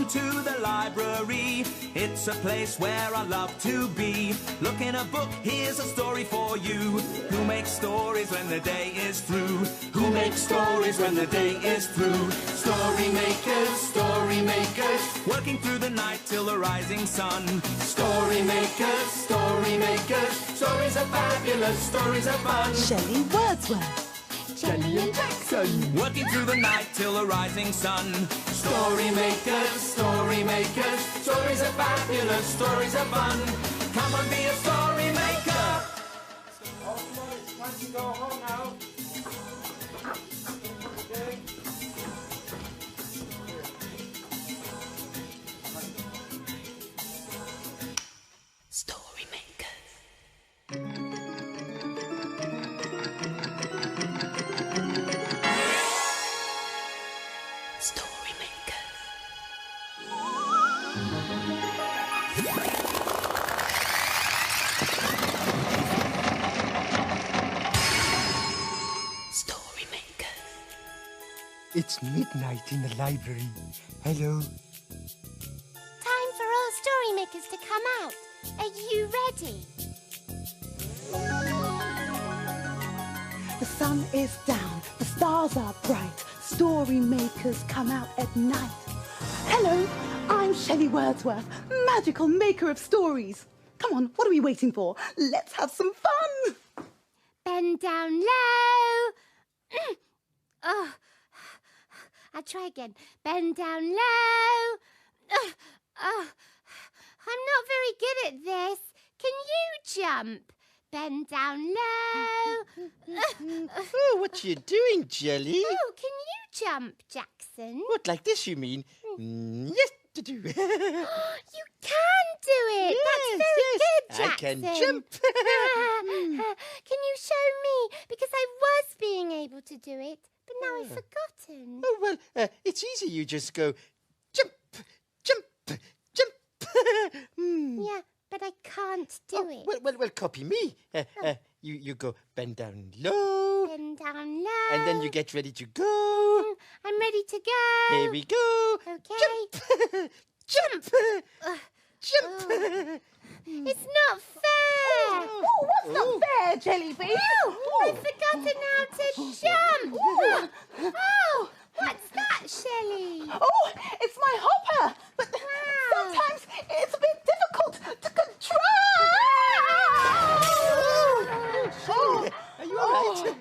Welcome to the library. It's a place where I love to be. Look in a book, here's a story for you. Who makes stories when the day is through? Who makes stories when the day is through? Story makers, working through the night till the rising sun. Story makers, stories are fabulous, stories are fun. Shelley Wordsworth. Shelley and Jackson, working through the night till the rising sun. Story makers, stories are fabulous, stories are fun. Come on, be a story maker. Oh, no, it's time to go home now. Okay. Story makers. Story makers. Story makers. It's midnight in the library. Hello. Time for all story makers to come out. Are you ready? The sun is down, the stars are bright, story makers come out at night. Hello, I'm Shelley Wordsworth, magical maker of stories. Come on, what are we waiting for? Let's have some fun! Bend down low. Oh, I'll try again. Bend down low. Oh, I'm not very good at this. Can you jump? Bend down low. Oh, what you doing, Jelly? Oh, can you jump, Jackson? What, like this, you mean? Yes, to do. You can do it. That's very good, Jackson. I can jump. Can you show me? Because I was being able to do it, but now I've forgotten. Oh, well, it's easy. You just go jump, jump, jump. Yeah, but I can't do it. Well, copy me. You go bend down low. Bend down low. And then you get ready to go. I'm ready to go. Here we go. Okay. Jump. Jump. It's not fair. Oh, what's not fair, Jellybean? I've forgotten how to jump. Oh, what's that, Shelley? Oh, it's my hopper, but sometimes it's a bit difficult to control. Are you all right?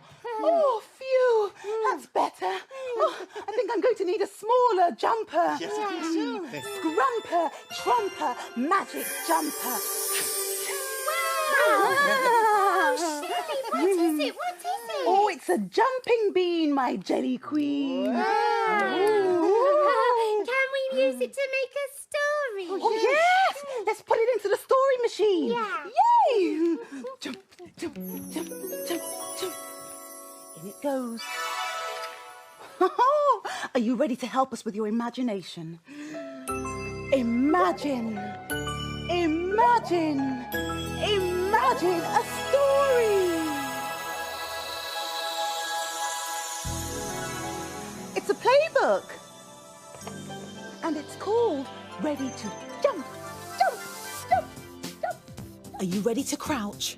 Oh, phew, that's better. Oh, I think I'm going to need a smaller jumper. Yes, I think so. Scrumper, trumper, magic jumper. Oh, Shelley, what is it? What is it? Oh, it's a jumping bean, my jelly queen. Can we use it to make a story? Oh, yes! Let's put it into the story machine. Yeah. Yay! Jump, jump, jump, jump, jump. In it goes. Are you ready to help us with your imagination? Imagine, imagine, imagine a story. It's a playbook. And it's called Ready to Jump, Jump, Jump, Jump. Are you ready to crouch?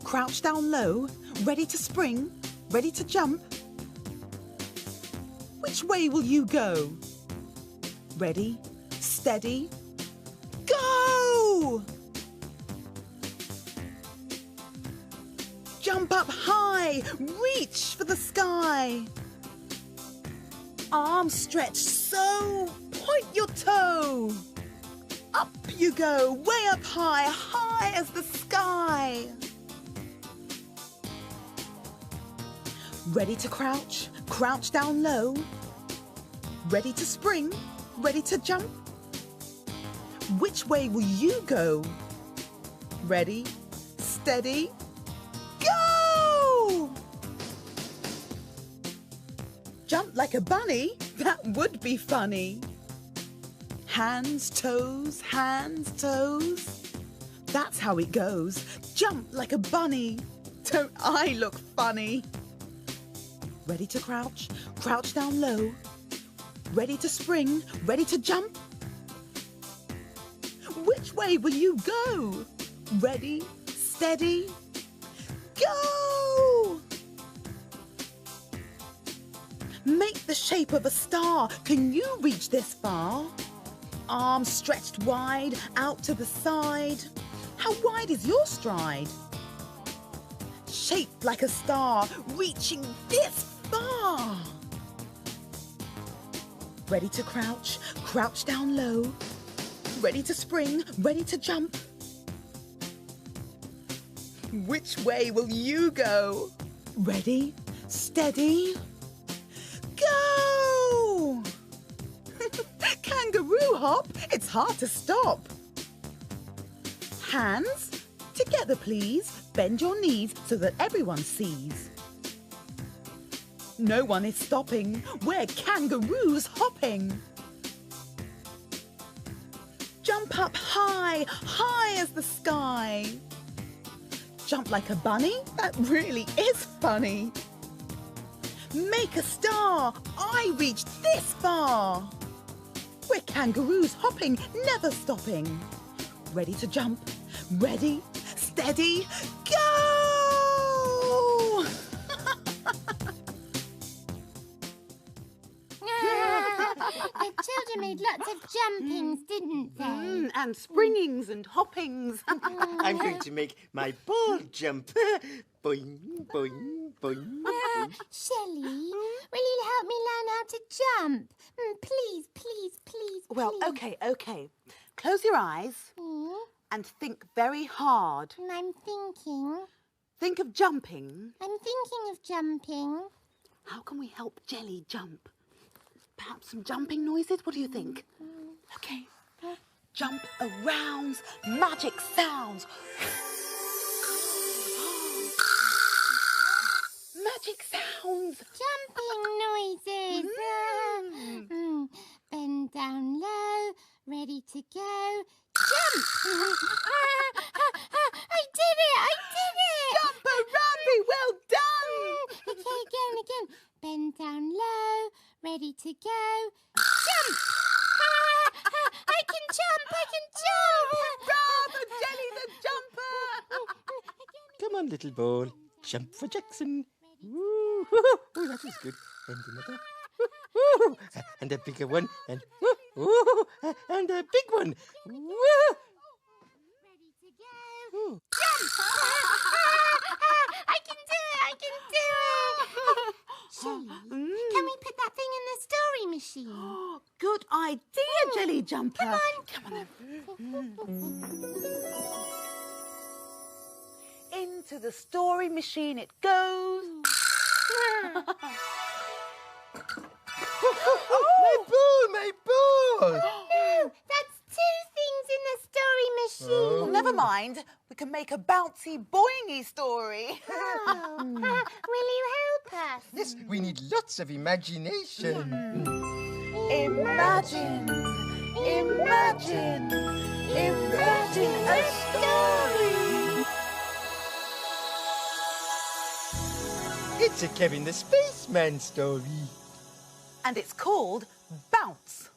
Crouch down low, ready to spring, ready to jump? Which way will you go? Ready, steady, go! Jump up high, reach for the sky. Arms stretched so, point your toe. Up you go, way up high, high as the sky. Ready to crouch, crouch down low. Ready to spring, ready to jump. Which way will you go? Ready, steady, go! Jump like a bunny? That would be funny. Hands, toes, that's how it goes. Jump like a bunny. Don't I look funny? Ready to crouch, crouch down low. Ready to spring, ready to jump. Which way will you go? Ready, steady, go! Make the shape of a star. Can you reach this far? Arms stretched wide, out to the side. How wide is your stride? Shaped like a star, reaching this far. Ready to crouch, crouch down low. Ready to spring, ready to jump. Which way will you go? Ready, steady, go! Kangaroo hop, it's hard to stop. Hands together, please. Bend your knees so that everyone sees. No one is stopping. We're kangaroos hopping. Jump up high, high as the sky. Jump like a bunny? That really is funny. Make a star. I reached this far. We're kangaroos hopping, never stopping. Ready to jump. Ready, steady, go! The children made lots of jumpings, didn't they? And springings and hoppings. I'm going to make my ball jump. Boing, boing, boing, boing. Shelley, will you help me learn how to jump? Please, please, please, Well, please. okay. Close your eyes and think very hard. I'm thinking. Think of jumping. I'm thinking of jumping. How can we help Jelly jump? Perhaps some jumping noises? What do you think? Okay. Jump around, magic sounds. Magic sounds. Jumping noises. Bend down low, ready to go. Jump! I did it! I did it! Jump-a-rumby, well done! Okay, again. Bend down low, ready to go. Jump! I can jump! Hurrah for Jelly the jumper! Come on, little ball. Jump for Jackson. Woo. Oh, that was good. And another. Woo. And a bigger one. And woo. And a big one. Woo. Ready to go. Jump! I can do it! Shelley, can we put that thing in the story machine? Good idea, Jelly Jumper. Come on. Into the story machine it goes. My ball! No, that's two things in the story machine. Well, never mind. We can make a bouncy, boingy story. Will you help us? Yes, we need lots of imagination. Imagine a story. It's a Kevin the Spaceman story. And it's called Bounce.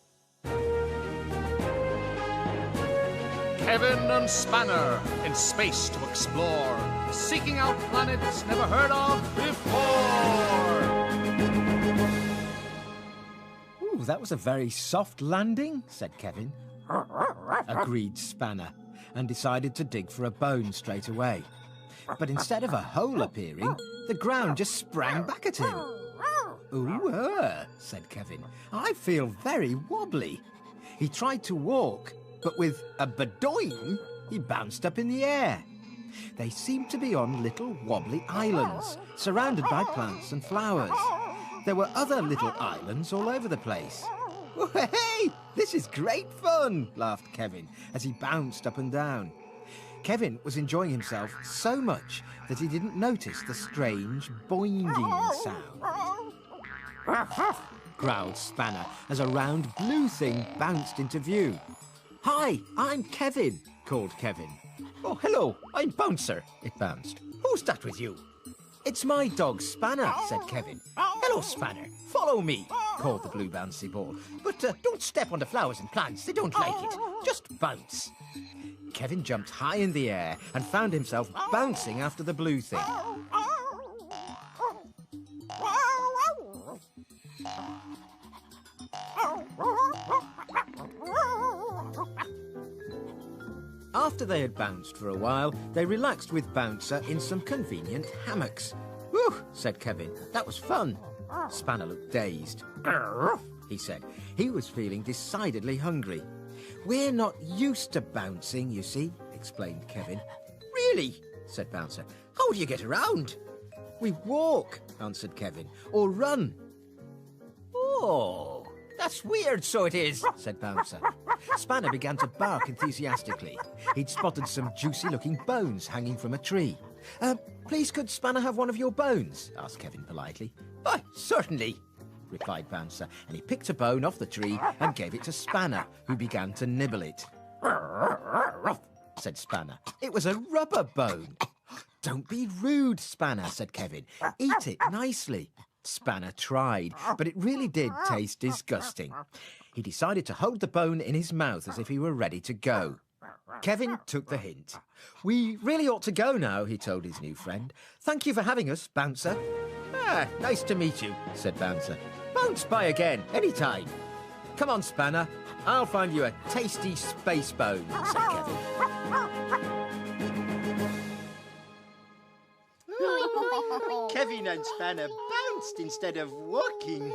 Kevin and Spanner in space to explore, seeking out planets never heard of before. Ooh, that was a very soft landing, said Kevin. Agreed Spanner, and decided to dig for a bone straight away. But instead of a hole appearing, the ground just sprang back at him. Ooh, said Kevin. I feel very wobbly. He tried to walk, but with a badoing, he bounced up in the air. They seemed to be on little wobbly islands, surrounded by plants and flowers. There were other little islands all over the place. Hey, this is great fun, laughed Kevin as he bounced up and down. Kevin was enjoying himself so much that he didn't notice the strange boinging sound. Growled Spanner as a round blue thing bounced into view. Hi, I'm Kevin, called Kevin. Oh, hello, I'm Bouncer, it bounced. Who's that with you? It's my dog Spanner, said Kevin. Hello, Spanner, follow me. called the blue bouncy ball. But don't step on the flowers and plants. They don't like it. Just bounce. Kevin jumped high in the air and found himself bouncing after the blue thing. After they had bounced for a while, they relaxed with Bouncer in some convenient hammocks. "Whew," said Kevin. "That was fun." Spanner looked dazed. "Grrr," he said. He was feeling decidedly hungry. "We're not used to bouncing, you see," explained Kevin. "Really?" said Bouncer. "How do you get around?" "We walk," answered Kevin, "or run." "Oh, that's weird, so it is," said Bouncer. Spanner began to bark enthusiastically. He'd spotted some juicy-looking bones hanging from a tree. Please could Spanner have one of your bones?" asked Kevin politely. "Why, certainly," replied Bouncer, and he picked a bone off the tree and gave it to Spanner, who began to nibble it. Said Spanner. It was a rubber bone. "Don't be rude, Spanner," said Kevin. "Eat it nicely." Spanner tried, but it really did taste disgusting. He decided to hold the bone in his mouth as if he were ready to go. Kevin took the hint. "We really ought to go now," he told his new friend. "Thank you for having us, Bouncer." "Ah, nice to meet you," said Bouncer. "Bounce by again, any time." "Come on, Spanner. I'll find you a tasty space bone," said Kevin. Kevin and Spanner bounced instead of walking.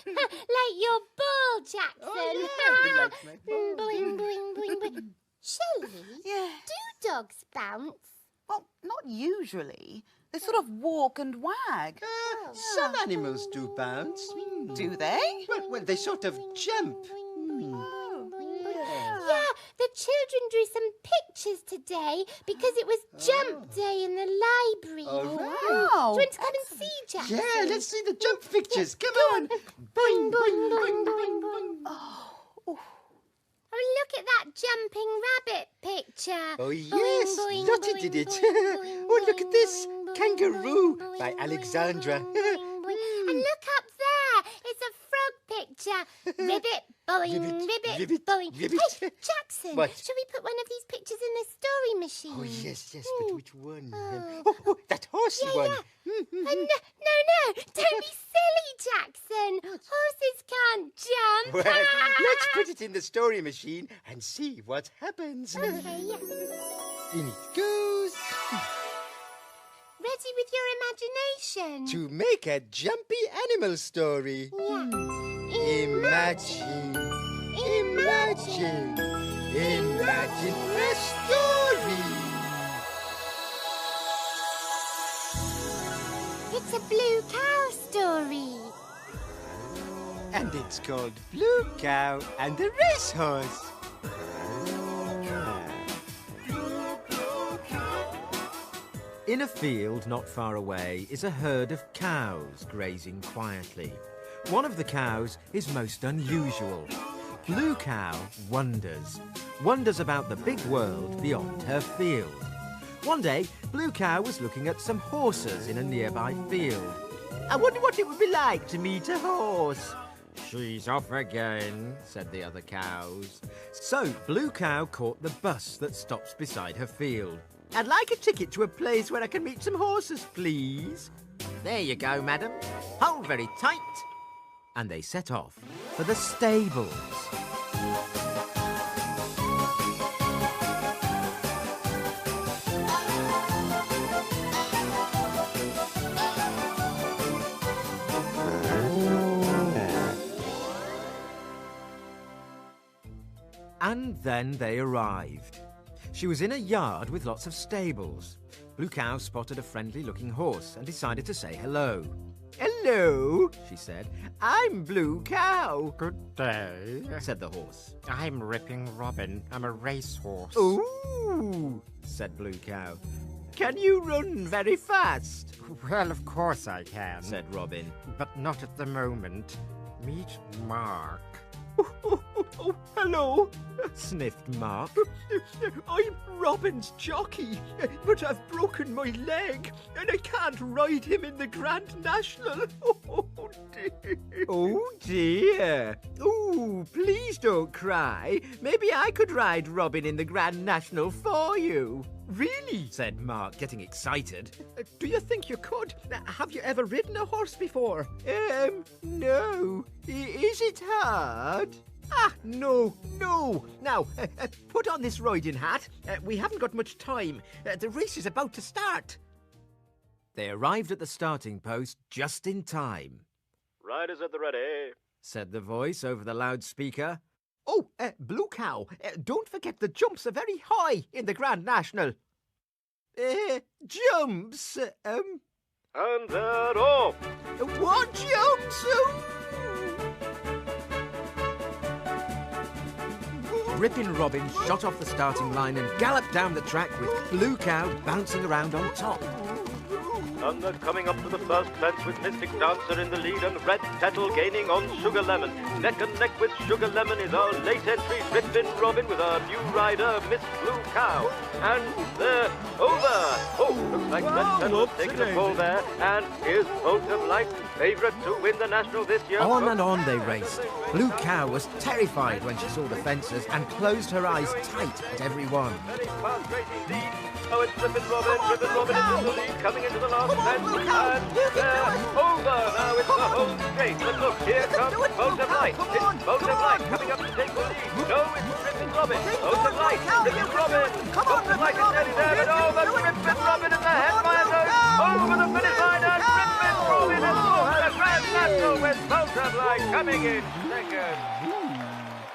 Like your ball, Jackson. Oh, yeah, like my ball. Boing, boing, boing, boing. Shelley, Yeah. do dogs bounce? Well, not usually. They sort of walk and wag. Some animals do bounce. Do they? Well, they sort of jump. Yeah, the children drew some pictures today because it was jump day in the library. All right. Do you Wow. want to come and see, Jackson? Yeah, let's see the jump pictures. Come on. Boing, boing, boing, boing, boing. Oh, Oh, look at that jumping rabbit picture. Oh, yes, Boing, boing, Lottie boing, did it. boing, boing, Oh, look at this. boing, boing, Kangaroo boing, by boing, Alexandra. boing, boing, boing. And look up there. It's a frog picture. Ribbit, boing, Ribbit, ribbit, ribbit, boing. ribbit. Hey, Jackson, What? shall we put one of these pictures in the story machine? Oh, yes, but which one? Oh. That horsey Yeah, one. yeah. No, don't be silly, Jackson. Horses can't jump. Well, let's put it in the story machine and see what happens. Okay, yeah. In it goes. Ready with your imagination? To make a jumpy animal story. Yeah. Imagine a story. It's a blue cow story. And it's called Blue Cow and the Racehorse. In a field not far away is a herd of cows grazing quietly. One of the cows is most unusual. Blue Cow wonders about the big world beyond her field. One day, Blue Cow was looking at some horses in a nearby field. "I wonder what it would be like to meet a horse." "She's off again," said the other cows. So Blue Cow caught the bus that stops beside her field. "I'd like a ticket to a place where I can meet some horses, please." "There you go, madam. Hold very tight." And they set off for the stables. And then they arrived. She was in a yard with lots of stables. Blue Cow spotted a friendly-looking horse and decided to say hello. "Hello," she said. "I'm Blue Cow." Good day, said the horse. I'm Ripping Robin. I'm a racehorse. "Ooh," said Blue Cow. "Can you run very fast?" Well, of course I can, said Robin. but not at the moment. Meet Mark. Oh, hello, sniffed Mark. I'm Robin's jockey, but I've broken my leg and I can't ride him in the Grand National. Oh, dear. Oh, dear. Oh, please don't cry. Maybe I could ride Robin in the Grand National for you. Really? Said Mark, getting excited. Do you think you could? Have you ever ridden a horse before? No. Is it hard? Ah, no. Now, put on this riding hat. We haven't got much time. The race is about to start. They arrived at the starting post just in time. Riders at the ready, said the voice over the loudspeaker. Oh, Blue Cow, don't forget the jumps are very high in the Grand National. Jumps? And they're off. What jumps? Ripping Robin shot off the starting line and galloped down the track with Blue Cow bouncing around on top. And they're coming up to the first fence with Mystic Dancer in the lead and Red Kettle gaining on Sugar Lemon. Neck and neck with Sugar Lemon is our late entry Rippin' Robin with our new rider, Miss Blue Cow. And they're over. Oh, looks like Red Kettle's taking a fall there. And here's Bolt of Light, favourite to win the National this year. On and on they raced. Blue Cow was terrified when she saw the fences and closed her eyes tight at every one. Very fast race indeed. Oh, it's Rippin' Robin into the lead, coming into the last fence, and they're over. Now it's the home straight, but look, here comes Bolt of Light. It's Bolt of Light coming up to take the lead. No, it's Rippin' Robin. Bolt of Light, Rippin' Robin. Bolt of Light is nearly there, but oh, but Rippin' Robin is ahead by a nose. Over the finish line, and Rippin' Robin has won the Grand National with Bolt of Light coming in second.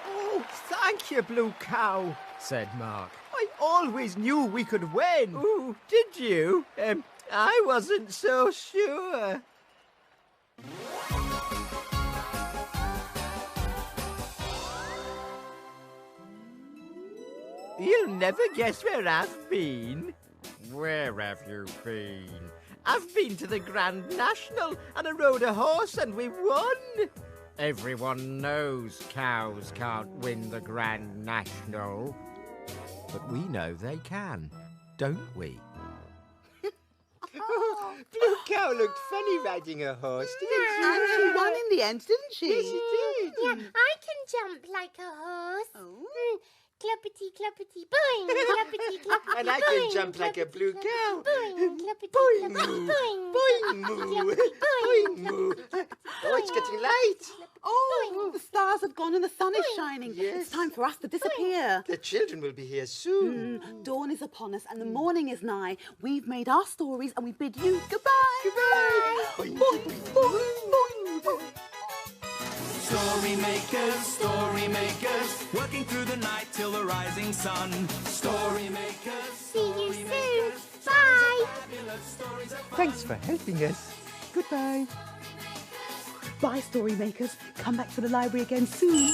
Oh, thank you, Blue Cow, said Mark. I always knew we could win. Ooh, did you? I wasn't so sure. You'll never guess where I've been. Where have you been? I've been to the Grand National and I rode a horse and we won. Everyone knows cows can't win the Grand National. But we know they can, don't we? Blue Cow looked funny riding a horse, didn't she? And she won in the end, didn't she? Yes, she did. Yeah, I can jump like a horse. Oh. Cluppity, cluppity, boing. Cluppity, cluppity, And I can jump like a blue cow. Boing, cluppity, Boing, cluppity, moo. boing. Boing, moo. Boing, moo. Oh, it's getting light. Oh, the stars have gone and the sun is shining. Yes. It's time for us to disappear. The children will be here soon. Dawn is upon us and the morning is nigh. We've made our stories and we bid you goodbye. Goodbye. Boing, boing, boing, boing. Story makers, working through the night till the rising sun. Story makers. See you soon. Bye. Thanks for helping us. Goodbye. Bye, story makers. Come back to the library again soon.